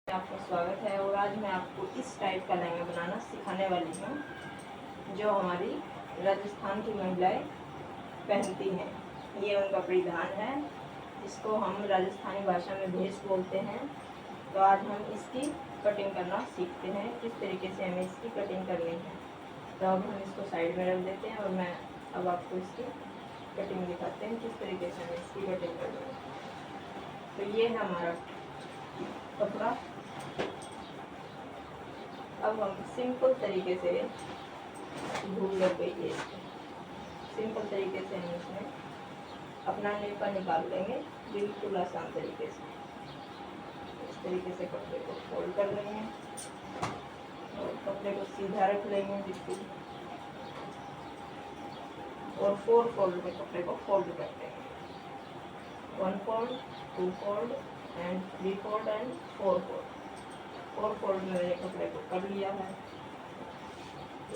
आपका स्वागत है। और आज मैं आपको इस टाइप का लहंगा बनाना सिखाने वाली हूँ जो हमारी राजस्थान की महिलाएं पहनती हैं। ये उनका परिधान है जिसको हम राजस्थानी भाषा में भेष बोलते हैं। तो आज हम इसकी कटिंग करना सीखते हैं, किस तरीके से हमें इसकी कटिंग करनी है। तो अब हम इसको साइड में रख देते हैं और मैं अब आपको इसकी कटिंग दिखाते हैं किस तरीके से हमें इसकी कटिंग करनी है। तो ये है हमारा कपड़ा। अब हम सिंपल तरीके से भूल लग गई है, सिंपल तरीके से हम इसमें अपना नेपा निकाल लेंगे, बिल्कुल आसान तरीके से। इस तरीके से कपड़े को फोल्ड कर लेंगे और कपड़े को सीधा रख लेंगे बिल्कुल, और 4 फोल्ड में कपड़े को फोल्ड कर लेंगे। 1 fold, 2 fold and 3 fold and 4 fold. 4 fold में मैंने कपड़े को कर लिया है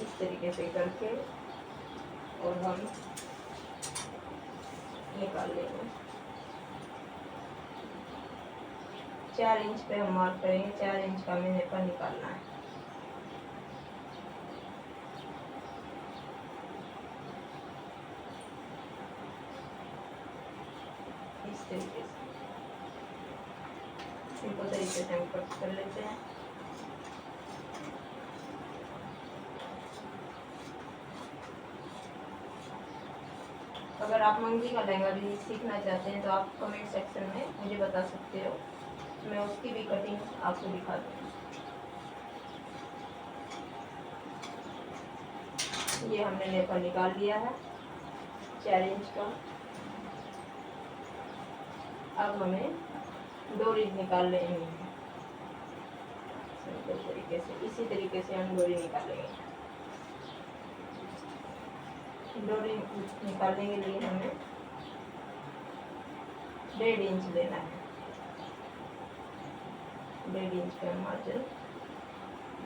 इस तरीके से करके, और हम निकाल लेंगे। 4 इंच पे हम मार्क करेंगे, 4 इंच का हमें नेपा निकालना है। इस तरीके से सिंपल तरीके से हम कट कर लेते हैं। अगर आप मंगनी का लहंगा भी सीखना चाहते हैं तो आप कमेंट सेक्शन में मुझे बता सकते हो, मैं उसकी भी कटिंग आपको दिखा दूँगी। ये हमने नेपा निकाल लिया है 4 इंच का। अब हमें डोरी निकाल लेनी है सिंपल तरीके से। इसी तरीके से हम डोरी निकालेंगे। डोरी निकालने के लिए हमें 1.5 इंच लेना है। 1.5 इंच पे हम मार्जिन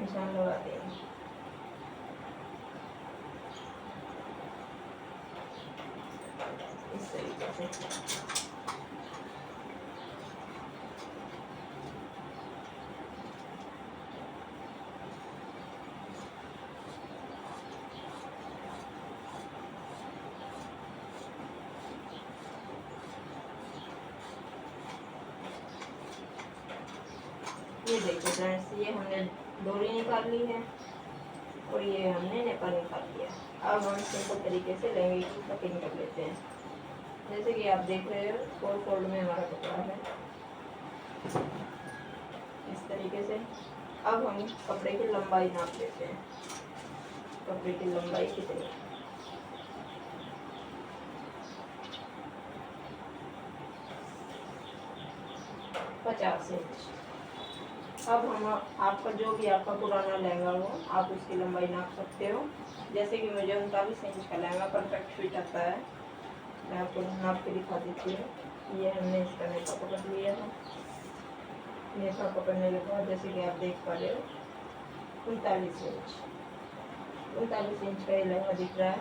निशान लगा देंगे। इस तरीके से ये देखिए फ्रेंड्स, ये हमने डोरी निकाल ली है और ये हमने नेपा निकाल लिया। अब हम सिंपल तरीके से लहंगे की कटिंग कर लेते हैं। जैसे कि आप देख रहे हो 4 फोल्ड में हमारा कपड़ा है इस तरीके से। अब हम कपड़े की लंबाई नाप लेते हैं। कपड़े की लंबाई कितनी? 50 इंच। अब हम आपका जो भी आपका पुराना लहंगा हो आप उसकी लंबाई नाप सकते हो। जैसे कि मुझे 39 इंच का लहंगा परफेक्ट फिट आता है, मैं आपको नाप के दिखा देती हूँ। ये हमने इसका नेपा पकड़ लिया है। नेपा पकड़ने के बाद जैसे कि आप देख पा रहे हो 39 इंच, 39 इंच का ये लहंगा दिख रहा है।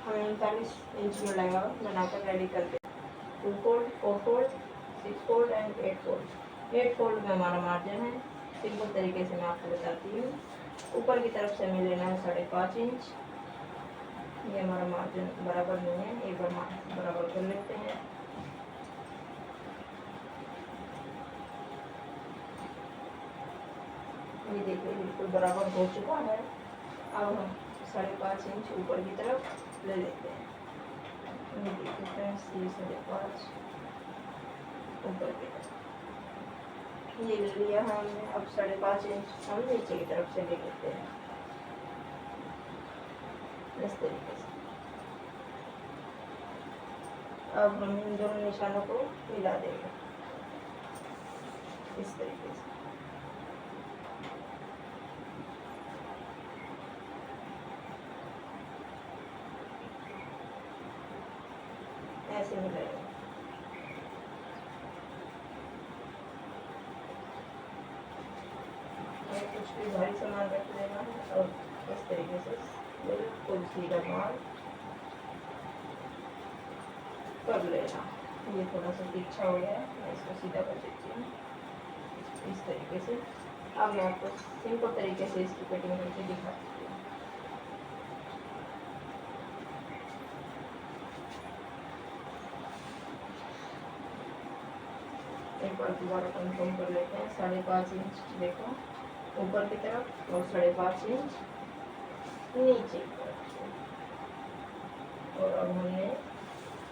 हमें 39 इंच में लहंगा बनाकर रेडी करते हैं। 2 fold, 4 fold, 6 fold and 8 fold. 8 fold में हमारा मार्जिन है। सिंपल तरीके से मैं आपको बताती हूँ। ऊपर की तरफ से हमें लेना है 5.5 इंच। ये हमारा मार्जिन बराबर नहीं है, एक बार बराबर कर लेते हैं। ये देखिए बिल्कुल बराबर हो चुका है। अब हम 5.5 इंच ऊपर की तरफ ले लेते हैं। ये देखिए फ्रेंड्स, ये 5.5 ऊपर की तरफ ये ले लिया है हमने। अब 5.5 इंच हम नीचे की तरफ से ले लेते हैं इस तरीके से। अब हम इन दोनों निशानों को मिला देंगे इस तरीके से। ऐसे मिलाएंगे। कुछ भी भारी सामान रख लेना है और इस तरीके से बिल्कुल सीधा मार कर लेना। ये थोड़ा सा तिरछा हो गया है, मैं इसको सीधा कर देती हूँ। इस तरीके से। अब मैं आपको सिंपल तरीके से इसकी कटिंग करके दिखाती हूँ। एक बार दोबारा कंफर्म कर लेते हैं। 5.5 इंच देखो ऊपर की तरफ और 5.5 इंच नीचे की तरफ से। और अब हमने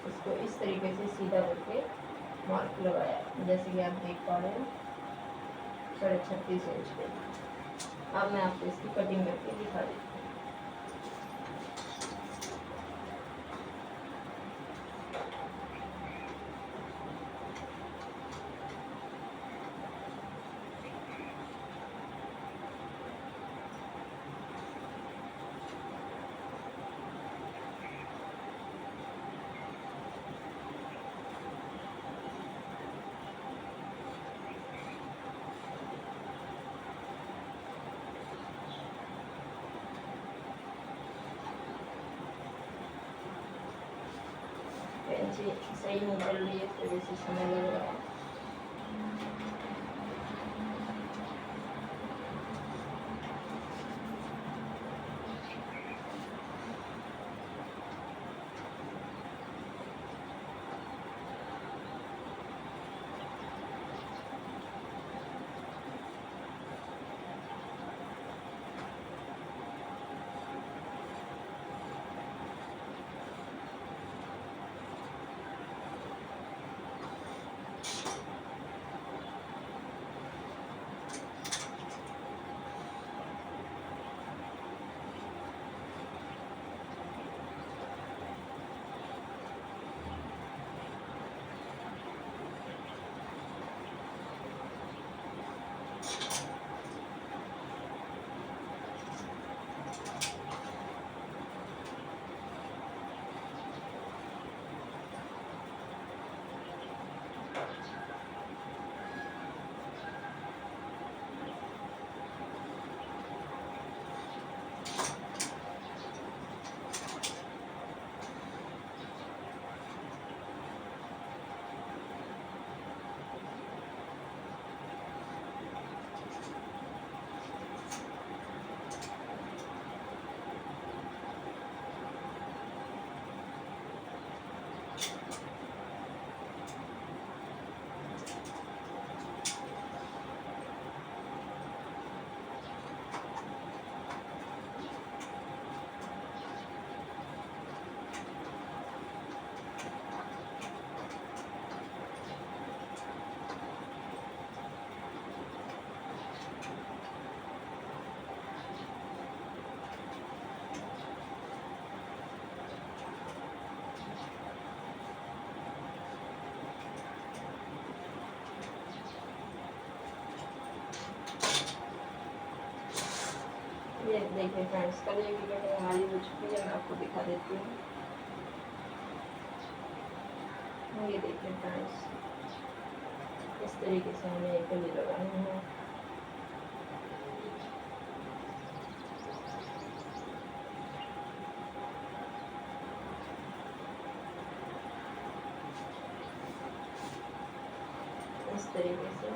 इसको इस तरीके से सीधा करके मार्क लगाया, जैसे कि आप देख पा रहे हो 36.5 इंच पे। अब मैं आपको इसकी कटिंग करके दिखा देती हूँ। पेंसिल सही नहीं चल रही है, तो जैसे समय लग रहा है। ये देखिए फ्रेंड्स, कल की कटिंग हमारी हो चुकी है। मैं आपको दिखा देती हूँ। ये देखिए फ्रेंड्स, इस तरीके से हमें एक कली लगानी है। इस तरीके से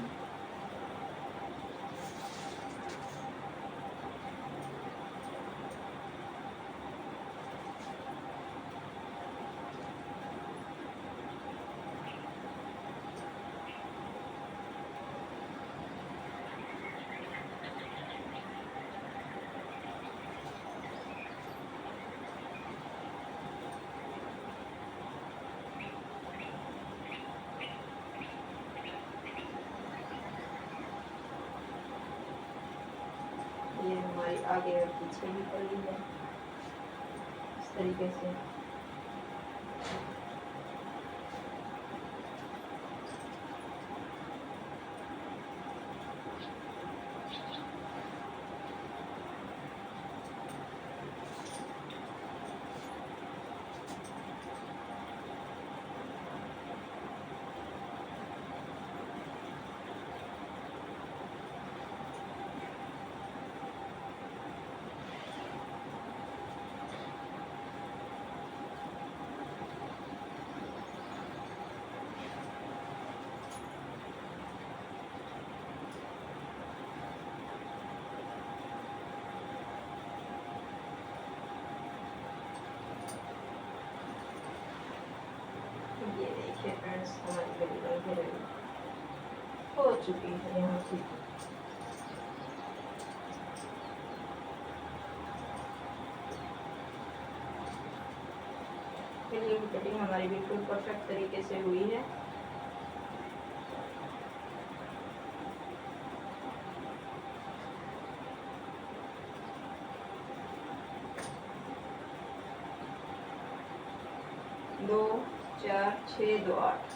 ये हमारी आगे और पीछे भी कली है इस तरीके से। देखिए फ्रेंड्स, हमारी बड़ी रंग रेडी हो चुकी है यहाँ से। फिलिंग कटिंग हमारी बिल्कुल परफेक्ट तरीके से हुई है। दो चार छः दो आठ।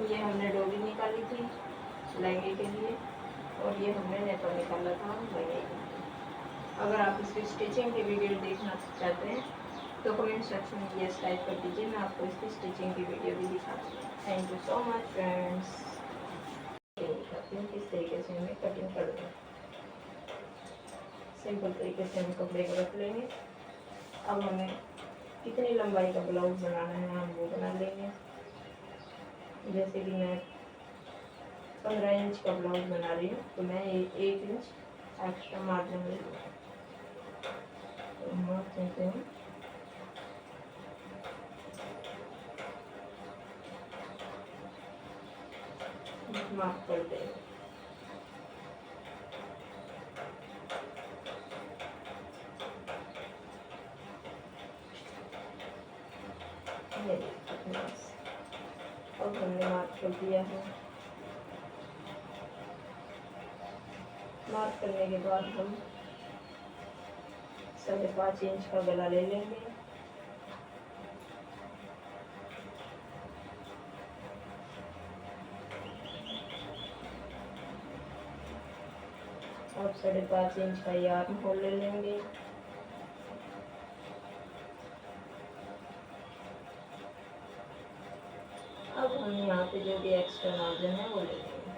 ये हमने डोरी निकाली थी लहंगे के लिए, और ये हमने नेटो निकाला था लहंगे के लिए। अगर आप इसकी स्टिचिंग की वीडियो देखना चाहते हैं तो कमेंट सेक्शन में यस टाइप कर दीजिए, मैं आपको इसकी स्टिचिंग की वीडियो भी दिखा दूँगी। Thank you so much friends. दिखाती हूँ किस तरीके से हमें कटिंग कर दें। सिंपल तरीके से हम कपड़े को रख लेंगे। अब हमें कितनी लंबाई का ब्लाउज बनाना है हम वो बना लेंगे। जैसे कि मैं 15 इंच का ब्लाउज बना रही हूँ तो मैं 1 इंच एक्स्ट्रा मार्जिन ले लूँगी। तो मार्क देते हैं, मार्क कर देंगे। अब हमने मार्क कर दिया है। मार्क करने के बाद हम 5.5 इंच का गला ले लेंगे। अब 5.5 इंच का ये आर्म होल ले लेंगे। अब हम यहाँ पे जो भी एक्स्ट्रा मार्जिन है वो ले लेंगे।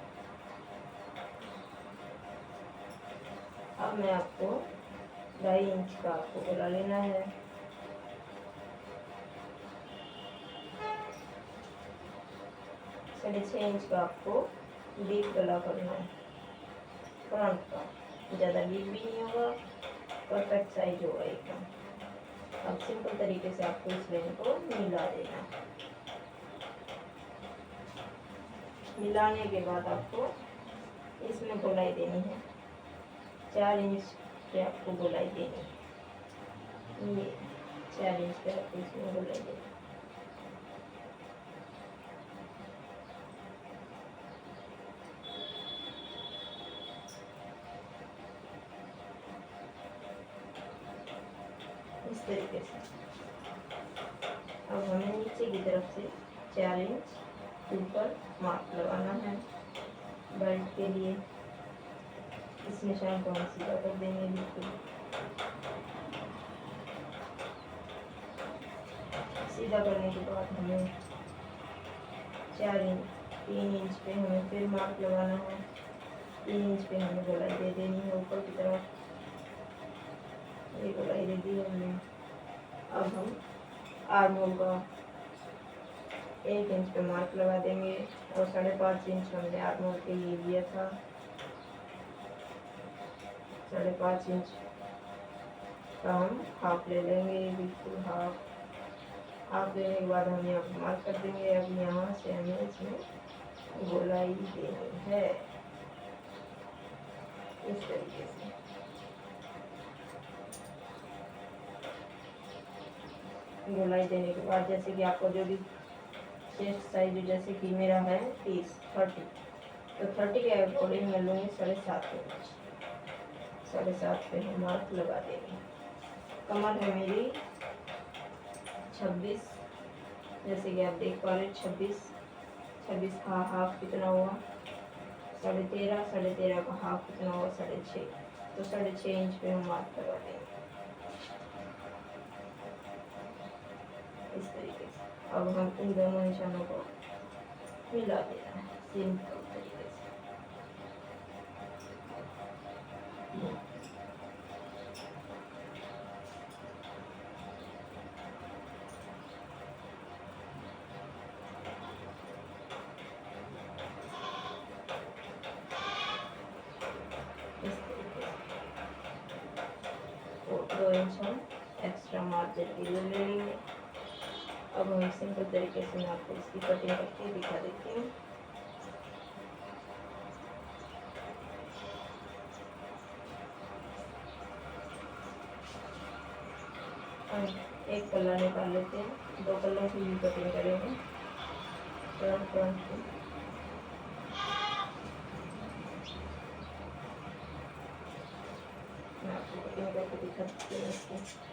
अब मैं आपको 2.5 इंच का आपको गला लेना है। साढ़े 6 इंच का आपको डीप गला करना है फ्रंट का, ज़्यादा डीप भी नहीं होगा, परफेक्ट साइज होगा एकदम। अब सिंपल तरीके से आपको इस लाइन को मिला देना है। मिलाने के बाद आपको इसमें गोलाई देनी है, 4 इंच पे आपको गोलाई देनी है। ये 4 इंच पे आपको इसमें गोलाई देनी है। इस तरीके से अब हमें नीचे की तरफ से 4 इंच ऊपर मार्क लगाना है बेल्ट के लिए। इस निशान को हम सीधा कर देंगे बिल्कुल। सीधा करने के बाद हमें 3 इंच पे हमें फिर मार्क लगाना है। 3 इंच पे हमें गोलाई दे देनी है ऊपर की तरफ। ये गोलाई दे दी हमने। अब हम आर्म होल का 1 इंच पे मार्क लगा देंगे और 5.5 इंच हमने आर्म होल के लिए लिया था। 5.5 इंच का हम हाफ ले लेंगे, बिल्कुल हाफ लेने के बाद हम यहाँ पर मार्क कर देंगे। अब यहाँ से हमें इसमें गोलाई देनी है इस तरीके से। गोलाई देने के बाद जैसे कि आपको जो भी चेस्ट साइज, जैसे कि मेरा है 30 तो 30 के अकॉर्डिंग मैं लूँगी 7.5 इंच। 7.5 पे हम मार्क लगा देंगे। कमर है मेरी 26, जैसे कि आप देख पा रहे हैं 26 का हाफ कितना हुआ 13.5, 13.5 का हाफ कितना हुआ 6.5, तो 6.5 इंच पे हम मार्क लगा देंगे इस तरीके से। अब हम इन दोनों निशानों को मिला देना है सिंपल तरीके से। इंच हम एक्स्ट्रा मार्जिन के लिए ले लेंगे। अब हम सिंपल तरीके से मैं आपको इसकी कटिंग करके दिखा देती हूँ। हम एक पल्ला निकाल लेते हैं, 2 पल्लों की भी कटिंग करेंगे फ्रंट की। मैं आपको कटिंग करके दिखा देती हूँ इसकी।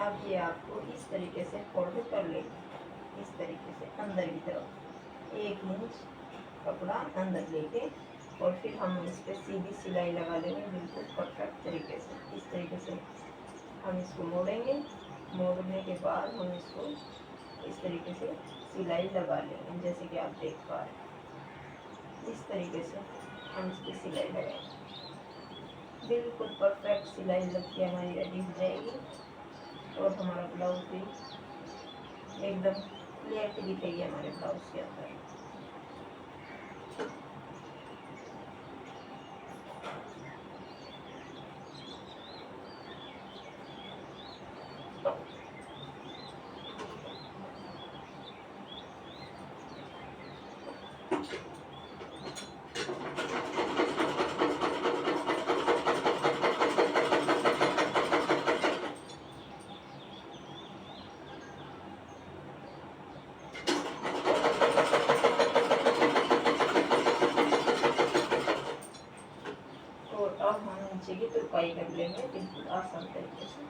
अब ये आपको इस तरीके से फोल्ड कर लेंगे, इस तरीके से अंदर की तरफ 1 इंच कपड़ा अंदर लेके, और फिर हम इस पर सीधी सिलाई लगा लेंगे बिल्कुल परफेक्ट तरीके से। इस तरीके से हम इसको मोड़ेंगे, मोड़ने के बाद हम इसको इस तरीके से सिलाई लगा लेंगे, जैसे कि आप देख पा रहे हैं। इस तरीके से हम इस पर सिलाई लगाएंगे, बिल्कुल परफेक्ट सिलाई लग के हमारी रेडी हो जाएगी, और हमारा ब्लाउज भी एकदम क्लियरिटी दिखेगी हमारे ब्लाउज के अंदर। नीचे की तुरपाई कर लेंगे बिल्कुल आसान तरीके से।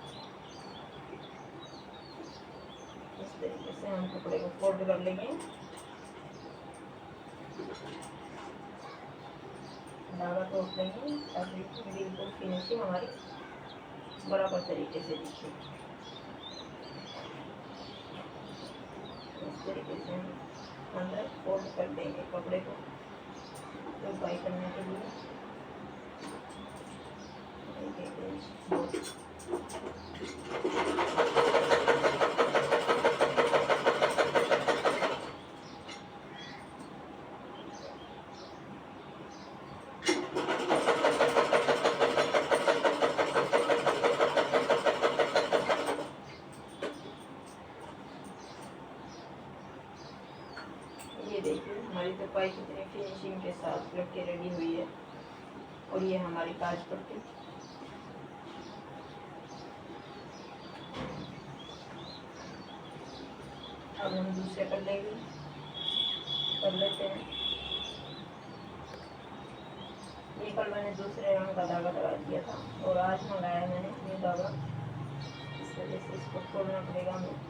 इस तरीके से हम कपड़े को फोल्ड कर लेंगे, धागा तोड़ लेंगे ताकि बिल्कुल फिनिशिंग हमारी बराबर तरीके से दिखे। इस तरीके से हम अंदर फोल्ड कर देंगे कपड़े को तुरपाई करने के लिए। ये देखिए हमारी तुरपाई कितनी फिनिशिंग के साथ लग के रेडी हुई है, और ये हमारी काज पट्टी। अब हम दूसरे पल्ले भी कर लेते हैं। ये कल मैंने दूसरे रंग का धागा लगा दिया था, और आज मंगाया मैंने ये धागा, इस वजह से इसको खोलना पड़ेगा हमें।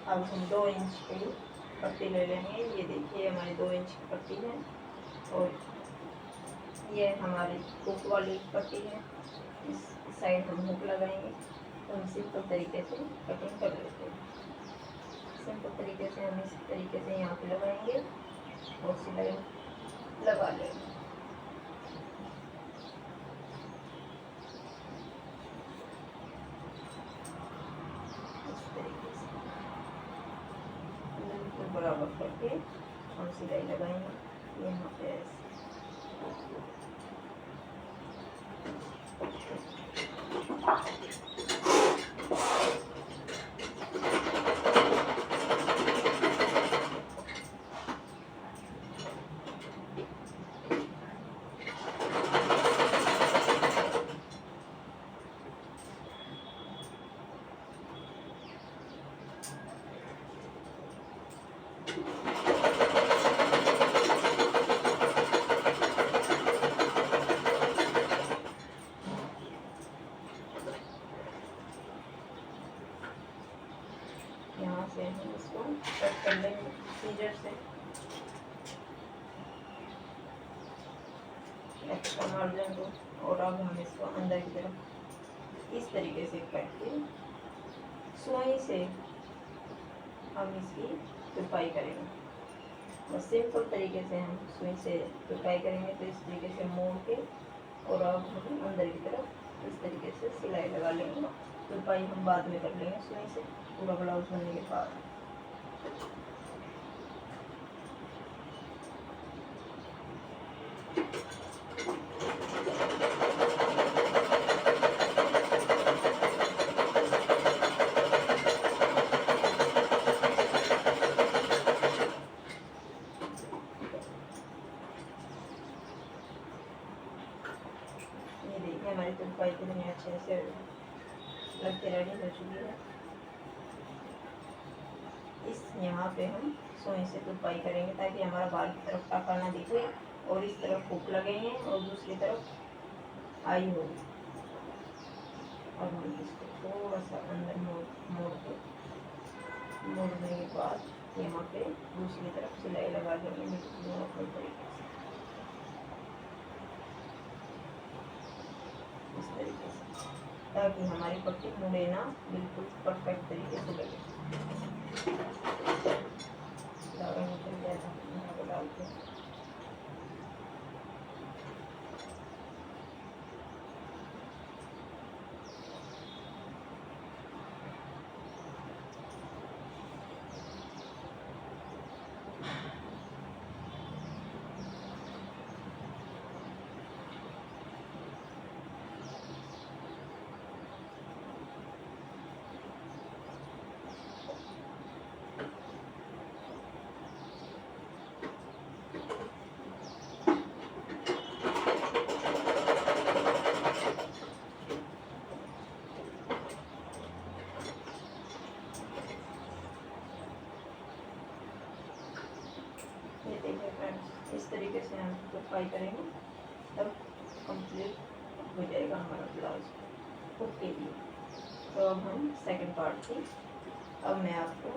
अब हम 2 इंच की पट्टी ले लेंगे। ये देखिए हमारी 2 इंच की पट्टी है, और ये हमारी हुक वाली पट्टी है, इस साइड हम हुक लगाएंगे। तो हम सिंपल तरीके से कटिंग कर लेते हैं। सिंपल तरीके से हम इस तरीके से यहाँ पे लगाएंगे और सिलाई लगा लेंगे। इस तरीके से बिल्कुल बराबर करके हम सिलाई लगाएंगे यहाँ पे ऐसे। यहाँ से हम इसको कट कर लेंगे सीजर से। एक्स्ट्रा मार्जिन को, और अब हम इसको अंदर की तरफ इस तरीके से करके सुई से हम इसकी तुरपाई करेंगे। बस सिंपल तरीके से हम सुई से तुरपाई करेंगे। तो इस तरीके से मोड़ के और अब हम अंदर की तरफ इस तरीके से सिलाई लगा लेंगे। तुरपाई हम बाद में कर लेंगे सुई से, पूरा ब्लाउज बनने के बाद। ये देखिए हमारी तुरपाई कितनी अच्छे से लग के रेडी हो चुकी है। इस यहाँ पे हम सुई से तुरपाई करेंगे ताकि हमारा बाल की तरफ टाका ना दिखे, और इस तरफ हुक लगेंगे और दूसरी तरफ आई होगी। और हम इसको थोड़ा सा अंदर मोड़ने के बाद यहाँ पे दूसरी तरफ सिलाई लगा देंगे बिल्कुल अपने तरीके से, इस तरीके से, ताकि हमारी पट्टी मुड़े ना, बिल्कुल परफेक्ट तरीके से लगे। डालते हैं फ्रेंड्स। इस तरीके से हम तुरपाई करेंगे तब कंप्लीट हो जाएगा हमारा ब्लाउज हुक के लिए। तो अब हम सेकंड पार्ट की, अब मैं आपको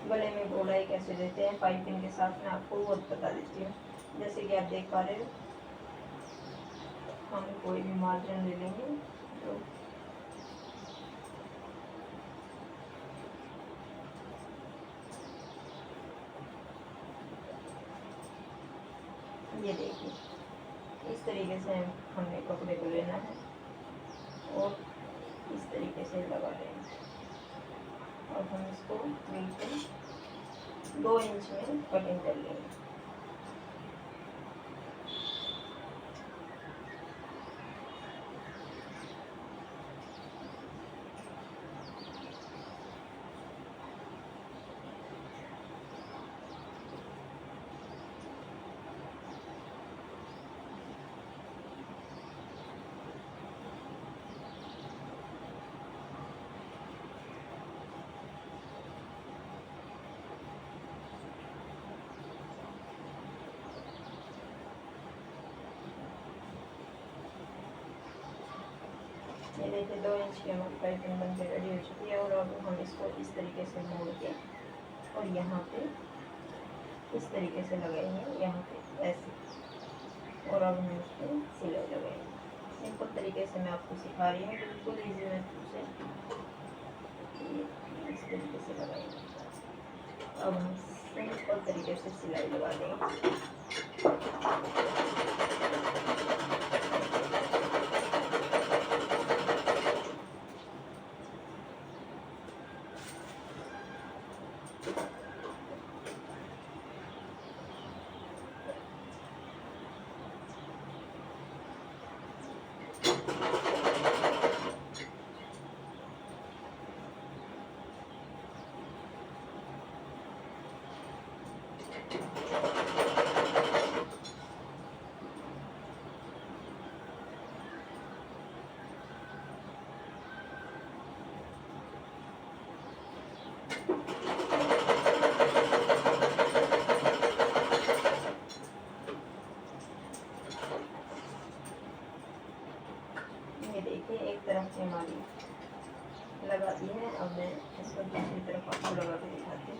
गले में गोलाई कैसे देते हैं पाइपिंग के साथ मैं आपको वो बता देती हूँ। जैसे कि आप देख पा रहे हो, हम कोई भी मार्जिन ले लेंगे। तो ये देखिए इस तरीके से हमने कपड़े को लेना है और इस तरीके से लगा लेंगे। और हम इसको बिल्कुल 2 इंच में कटिंग कर लेंगे। ये देखिए 2 इंच की हमारी पाइपिंग बन के रेडी हो चुकी है। और अब हम इसको इस तरीके से मोड़ के और यहाँ पे इस तरीके से लगाएंगे, यहाँ पे ऐसे। और अब हम इसकी सिलाई लगाएंगे। सिंपल तरीके से मैं आपको सिखा रही हूँ, बिल्कुल ईजी मेथड से इस तरीके से लगाएंगे। अब हम सिंपल तरीके से सिलाई लगा देंगे। ये देखिए एक तरफ से हमारी लगा दी है। अब मैं इसको दूसरी तरफ आपको लगा के दिखाती हूँ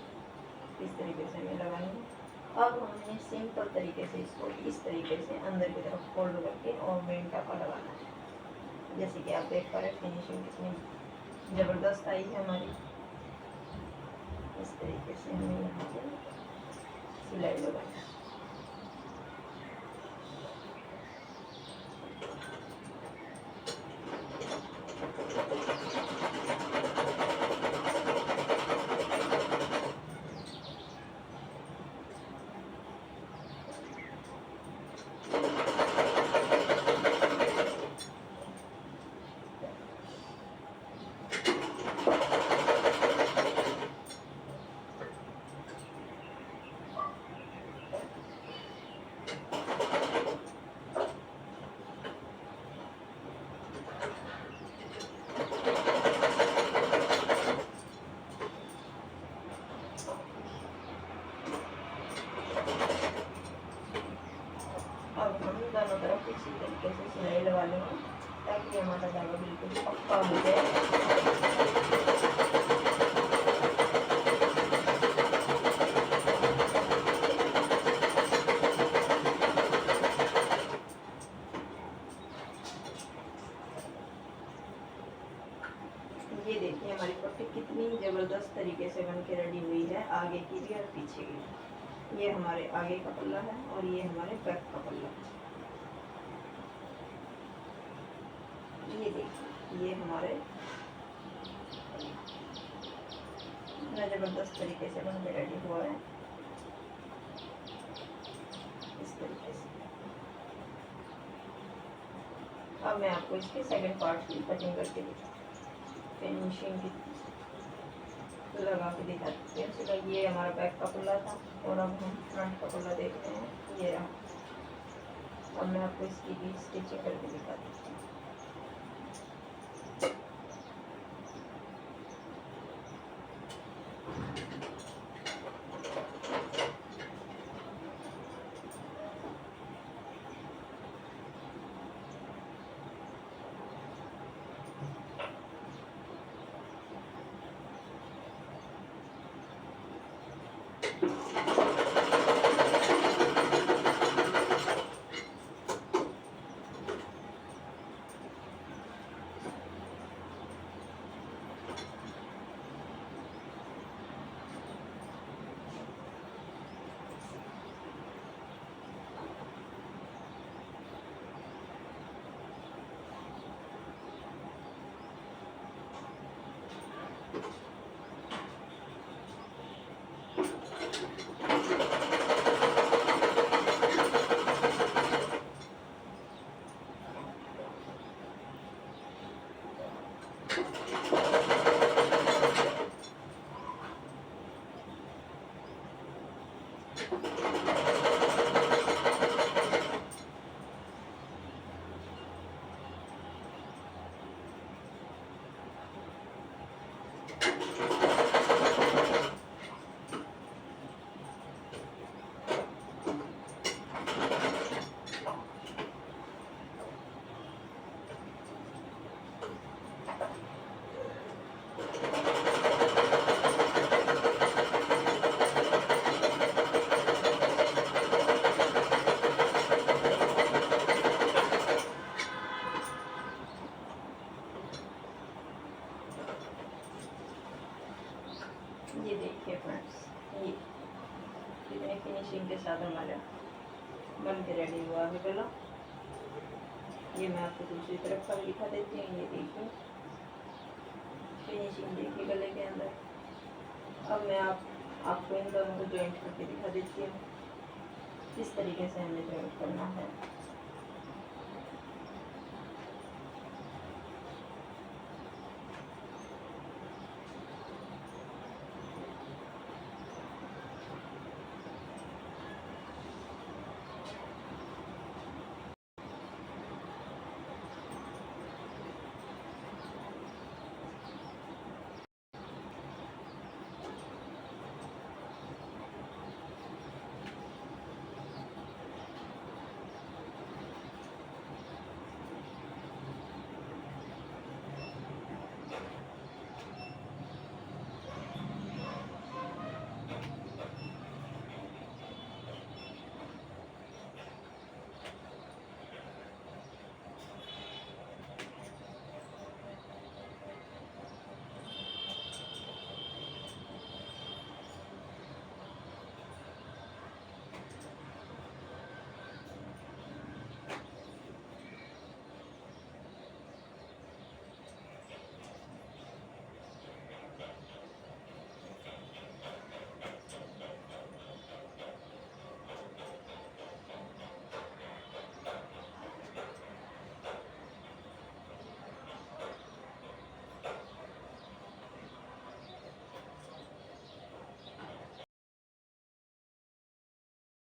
किस तरीके से मैं लगाई हूँ। अब हमने सिंपल तरीके से इसको इस तरीके से अंदर की तरफ फोल्ड करके और मेन टापा लगाना है। जैसे कि आप देख पा रहे फिनिशिंग कितनी ज़बरदस्त आई है हमारी। इस तरीके से हमें यहाँ पे सिलाई लगानी है। अब हम दोनों तरफ इसी तरीके से सिलाई लगा लेंगे ताकि हमारा धागा बिल्कुल पक्का हो जाए। ये देखिए हमारी पट्टी कितनी ज़बरदस्त तरीके से बन के रेडी हुई है, आगे की भी और पीछे की भी। ये हमारे आगे का पल्ला है और ये हमारे बैक का पल्ला है। ये देखिए ये हमारे इतना ज़बरदस्त तरीके से बन के रेडी हुआ है। इस तरीके से अब मैं आपको इसके सेकंड पार्ट की कटिंग करके फिनिशिंग की लगा के दिखाती हूँ। इसका ये हमारा बैक का पल्ला था और अब हम फ्रंट का पल्ला देखते हैं। ये रहा। अब मैं आपको इसकी भी स्टिचिंग करके दिखाती हूँ। ये देखिए फ्रेंड्स, ये कितने फिनिशिंग के साथ हमारा बन के रेडी हुआ है गला। ये मैं आपको दूसरी तरफ का दिखा देती हूँ। ये देखिए फिनिशिंग देखिए गले के अंदर। अब मैं आपको इन दोनों को जॉइंट करके दिखा देती हूँ किस तरीके से हमें जॉइंट करना है।